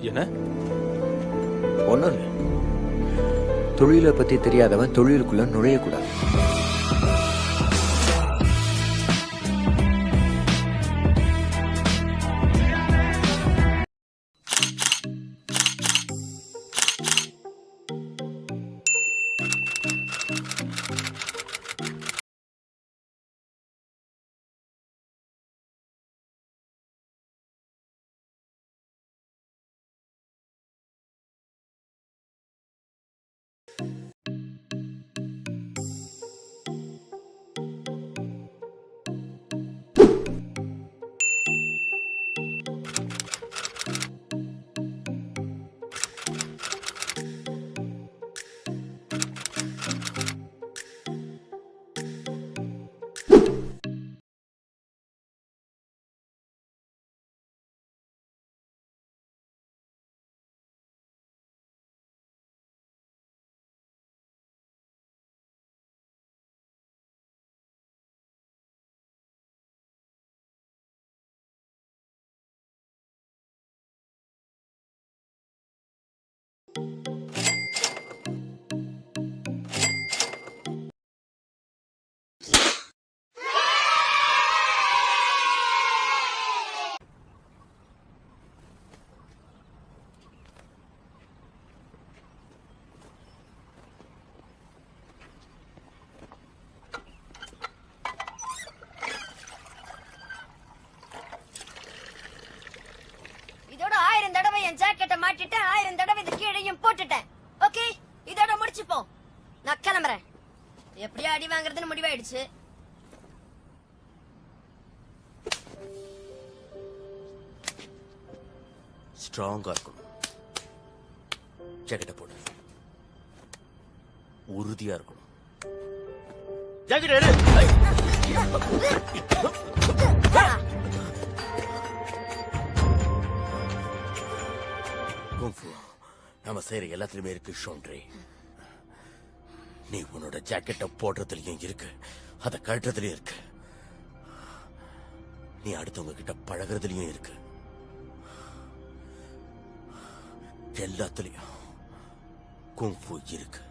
என்ன? ஒன்றும் இல்லை. தொழிலை பத்தி தெரியாதவன் தொழிலுக்குள்ள நுழையக்கூடாது. மாட்டிட்டேன், 1000 தடவை இது கீழையும் போட்டுட்டேன். ஓகே, இதோட முடிச்சுப்போம். நான் கிளம்புறேன். எப்படியோ அடி வாங்குறதுன்னு முடிவாயிடுச்சு. ஸ்ட்ராங்கா இருக்கணும். ஜாக்கெட்டை போடு. உறுதியா இருக்கணும். ஜாக்கெட் எடு. நம்ம செய்யற எல்லாத்துலயுமே இருக்கு ஷோன்ட்ரி. நீ உன்னோட ஜாக்கெட்டை போடுறதுலயும் இருக்கு, அதை கழட்டுறதுலயும் இருக்கு, நீ அடுத்தவங்க கிட்ட பழகிறதுலயும் இருக்கு. எல்லாத்துலயும் குங்ஃபு இருக்கு.